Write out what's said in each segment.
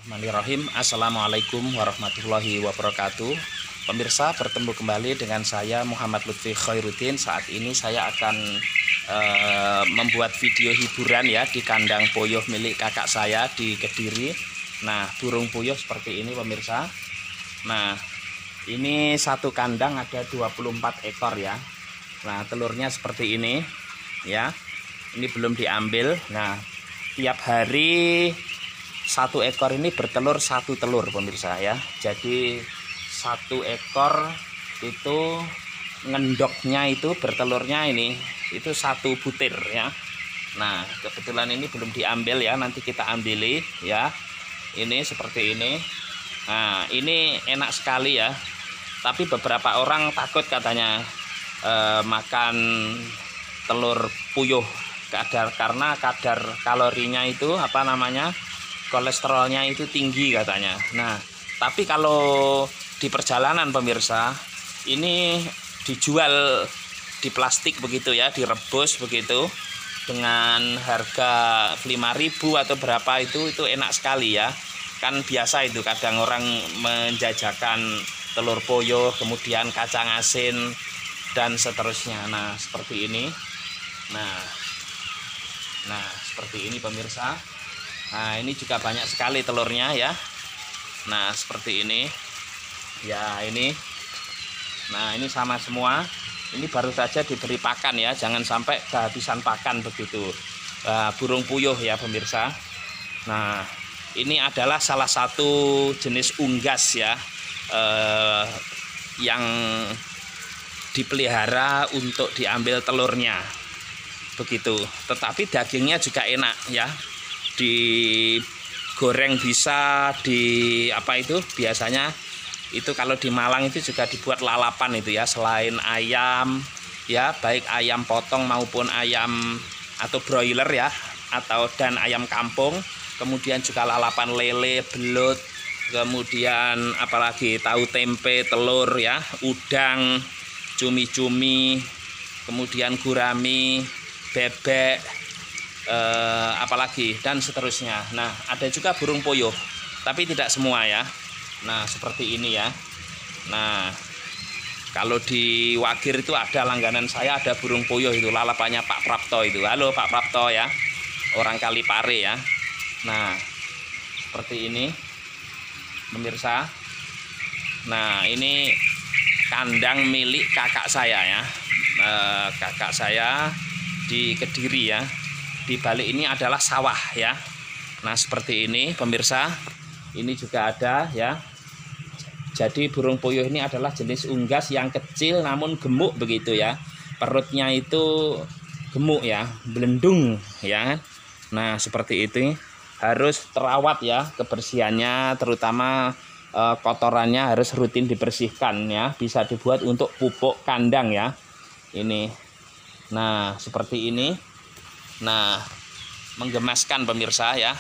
Bismillahirrahmanirrahim. Assalamualaikum warahmatullahi wabarakatuh. Pemirsa, bertemu kembali dengan saya Muhammad Lutfi Khairuddin. Saat ini saya akan membuat video hiburan ya di kandang puyuh milik kakak saya di Kediri. Nah, burung puyuh seperti ini pemirsa. Nah, ini satu kandang ada 24 ekor ya. Nah, telurnya seperti ini ya. Ini belum diambil. Nah, tiap hari satu ekor ini bertelur satu telur pemirsa ya. Jadi satu ekor itu ngendoknya itu bertelurnya ini itu satu butir ya. Nah, kebetulan ini belum diambil ya, nanti kita ambili ya. Ini seperti ini. Nah, ini enak sekali ya. Tapi beberapa orang takut katanya makan telur puyuh karena kadar kalorinya itu kolesterolnya itu tinggi katanya. Nah, tapi kalau di perjalanan pemirsa, ini dijual di plastik begitu ya, direbus begitu dengan harga 5.000 atau berapa itu enak sekali ya. Kan biasa itu kadang orang menjajakan telur puyuh, kemudian kacang asin dan seterusnya. Nah, seperti ini. Nah, seperti ini pemirsa. Nah, ini juga banyak sekali telurnya ya. Nah, seperti ini. Ya, ini. Nah, ini sama semua. Ini baru saja diberi pakan ya. Jangan sampai kehabisan pakan begitu. Burung puyuh ya pemirsa. Nah, ini adalah salah satu jenis unggas ya. Yang dipelihara untuk diambil telurnya. Begitu. Tetapi dagingnya juga enak ya. Digoreng bisa, biasanya itu kalau di Malang itu juga dibuat lalapan itu ya, selain ayam ya, baik ayam potong maupun ayam atau broiler ya, dan ayam kampung, kemudian juga lalapan lele, belut, kemudian apalagi tahu tempe, telur ya, udang, cumi-cumi, kemudian gurami, bebek, apalagi dan seterusnya. Nah, ada juga burung puyuh, tapi tidak semua ya. Nah, seperti ini ya. Nah, kalau di Wagir itu ada langganan saya, ada burung puyuh itu, lalapannya Pak Prapto itu. Halo Pak Prapto ya, orang Kalipare ya. Nah, seperti ini pemirsa. Nah, ini kandang milik kakak saya ya. Kakak saya di Kediri ya. Di balik ini adalah sawah ya. Nah, seperti ini pemirsa. Ini juga ada ya. Jadi burung puyuh ini adalah jenis unggas yang kecil namun gemuk begitu ya. Perutnya itu gemuk ya, belendung ya. Nah, seperti itu. Harus terawat ya kebersihannya, terutama kotorannya harus rutin dibersihkan ya. Bisa dibuat untuk pupuk kandang ya. Ini. Nah, seperti ini. Nah, menggemaskan pemirsa ya,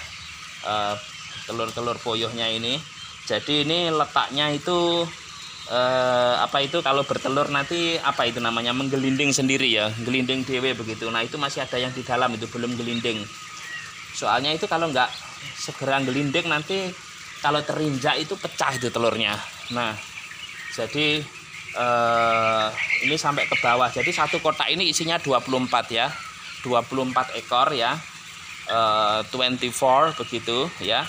telur-telur puyuhnya ini. Jadi ini letaknya itu kalau bertelur nanti menggelinding sendiri ya, gelinding dewe begitu. Nah, itu masih ada yang di dalam, itu belum gelinding. Soalnya itu kalau nggak segera gelinding nanti kalau terinjak itu pecah itu telurnya. Nah, jadi ini sampai ke bawah. Jadi satu kotak ini isinya 24 ya. 24 ekor ya, 24 begitu ya.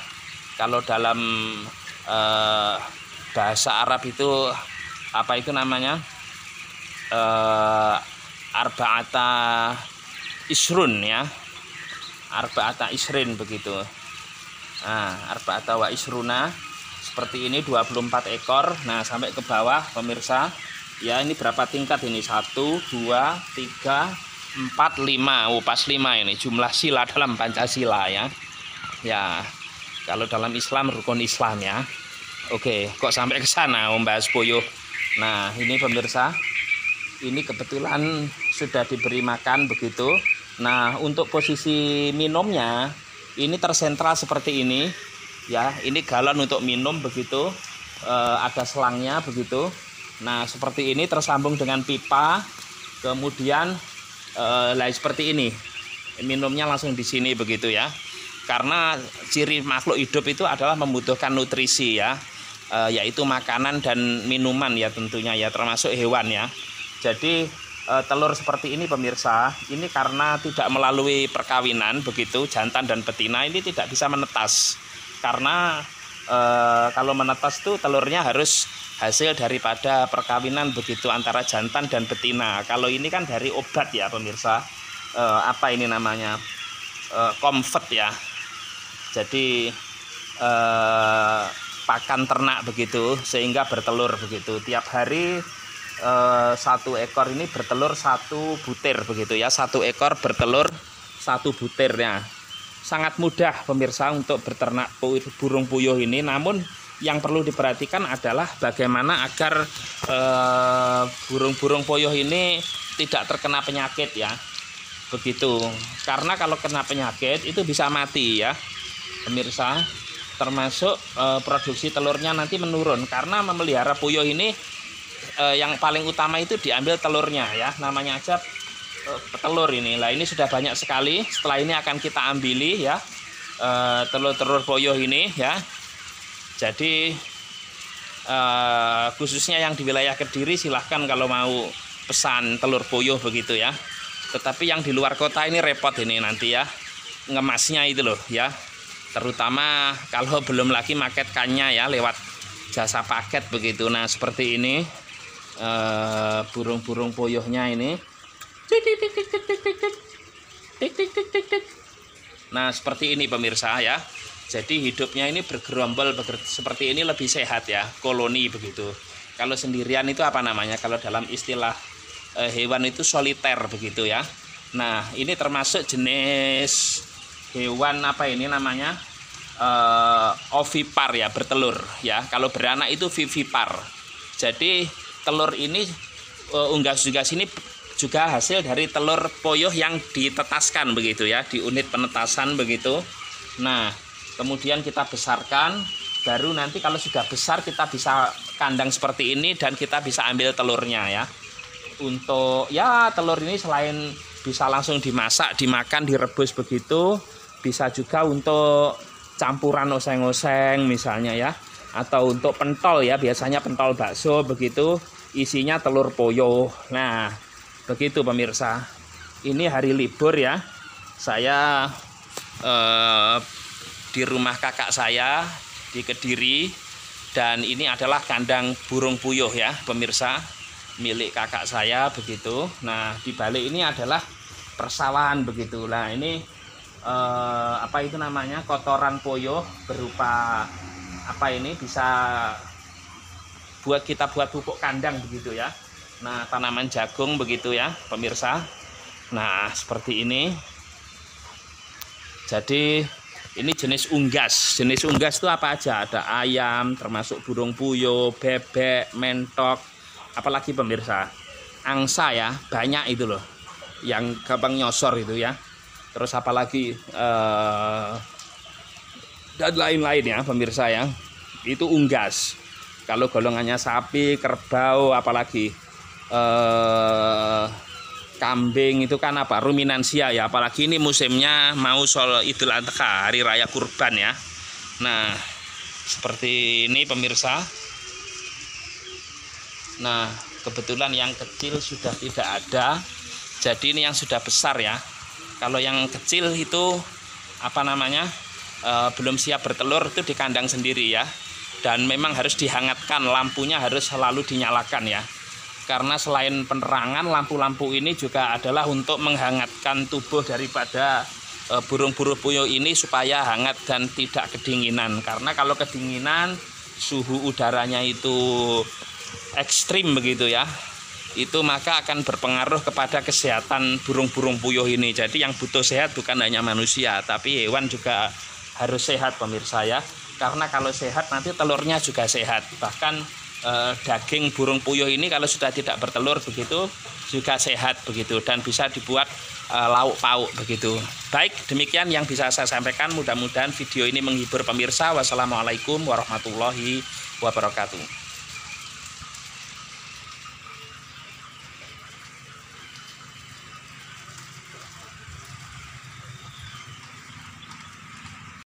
Kalau dalam bahasa Arab itu arba'ata isrun ya, arba'ata isrin begitu. Nah, arba'ata wa isruna seperti ini 24 ekor. Nah, sampai ke bawah pemirsa ya. Ini berapa tingkat ini? 1, 2, 3, 4, 5. Pas 5 ini jumlah sila dalam Pancasila ya. Ya, kalau dalam Islam rukun Islam ya. Oke, kok sampai ke sana membahas puyuh. Nah, ini pemirsa. Ini kebetulan sudah diberi makan begitu. Nah, untuk posisi minumnya ini tersentral seperti ini ya. Ini galon untuk minum begitu. Ada selangnya begitu. Nah, seperti ini tersambung dengan pipa. Kemudian seperti ini, minumnya langsung di sini begitu ya. karena ciri makhluk hidup itu adalah membutuhkan nutrisi ya, yaitu makanan dan minuman ya tentunya ya, termasuk hewan ya. Jadi telur seperti ini pemirsa, ini karena tidak melalui perkawinan begitu, jantan dan betina ini tidak bisa menetas. Karena kalau menetas tuh telurnya harus hasil daripada perkawinan begitu antara jantan dan betina. Kalau ini kan dari obat ya pemirsa, apa ini namanya, comfort ya. Jadi pakan ternak begitu, sehingga bertelur begitu. Tiap hari satu ekor ini bertelur 1 butir begitu ya, 1 ekor bertelur 1 butir ya. Sangat mudah pemirsa untuk berternak burung puyuh ini, namun yang perlu diperhatikan adalah bagaimana agar burung-burung puyuh ini tidak terkena penyakit ya, begitu. Karena kalau kena penyakit itu bisa mati ya pemirsa, termasuk produksi telurnya nanti menurun. Karena memelihara puyuh ini yang paling utama itu diambil telurnya ya, namanya aja telur ini. Lah ini sudah banyak sekali. Setelah ini akan kita ambili ya, telur-telur puyuh ini ya. Jadi khususnya yang di wilayah Kediri silahkan kalau mau pesan telur puyuh begitu ya. Tetapi yang di luar kota ini repot ini nanti ya, ngemasnya itu loh ya. Terutama kalau belum lagi maketkannya ya lewat jasa paket begitu. Nah seperti ini burung-burung puyuhnya ini. Nah seperti ini pemirsa ya. Jadi hidupnya ini bergerombol seperti ini, lebih sehat ya, koloni begitu. Kalau sendirian itu apa namanya, kalau dalam istilah hewan itu soliter begitu ya. Nah ini termasuk jenis hewan apa ini namanya, ovipar ya, bertelur ya. Kalau beranak itu vivipar. Jadi telur ini unggas-unggas ini juga hasil dari telur puyuh yang ditetaskan begitu ya, di unit penetasan begitu. Nah kemudian kita besarkan, baru nanti kalau sudah besar kita bisa kandang seperti ini dan kita bisa ambil telurnya ya. Untuk ya telur ini selain bisa langsung dimasak, dimakan, direbus begitu, bisa juga untuk campuran oseng-oseng misalnya ya, atau untuk pentol ya, biasanya pentol bakso begitu, isinya telur puyuh. Nah begitu pemirsa, ini hari libur ya, saya di rumah kakak saya di Kediri, dan ini adalah kandang burung puyuh ya pemirsa, milik kakak saya begitu. Nah di balik ini adalah persawahan begitu. Nah ini apa itu namanya, kotoran puyuh berupa apa ini, bisa buat kita buat pupuk kandang begitu ya. Nah tanaman jagung begitu ya pemirsa. Nah seperti ini. Jadi ini jenis unggas. Jenis unggas itu apa aja? Ada ayam, termasuk burung puyuh, bebek, mentok, apalagi pemirsa, angsa ya, banyak itu loh, yang gampang nyosor itu ya. Terus apalagi dan lain-lain ya pemirsa ya. Itu unggas. Kalau golongannya sapi, kerbau, apalagi kambing itu kan apa, ruminansia ya. Apalagi ini musimnya mau Sol Idul Adha, hari raya kurban ya. Nah seperti ini pemirsa. Nah kebetulan yang kecil sudah tidak ada, jadi ini yang sudah besar ya. Kalau yang kecil itu apa namanya, belum siap bertelur, itu di kandang sendiri ya. Dan memang harus dihangatkan, lampunya harus selalu dinyalakan ya. Karena selain penerangan, lampu-lampu ini juga adalah untuk menghangatkan tubuh daripada burung-burung puyuh ini supaya hangat dan tidak kedinginan. Karena kalau kedinginan, suhu udaranya itu ekstrim begitu ya, itu maka akan berpengaruh kepada kesehatan burung-burung puyuh ini. Jadi yang butuh sehat bukan hanya manusia, tapi hewan juga harus sehat pemirsa ya. Karena kalau sehat nanti telurnya juga sehat. Bahkan daging burung puyuh ini kalau sudah tidak bertelur begitu juga sehat begitu, dan bisa dibuat lauk pauk begitu. Baik, demikian yang bisa saya sampaikan. Mudah-mudahan video ini menghibur pemirsa. Wassalamualaikum warahmatullahi wabarakatuh.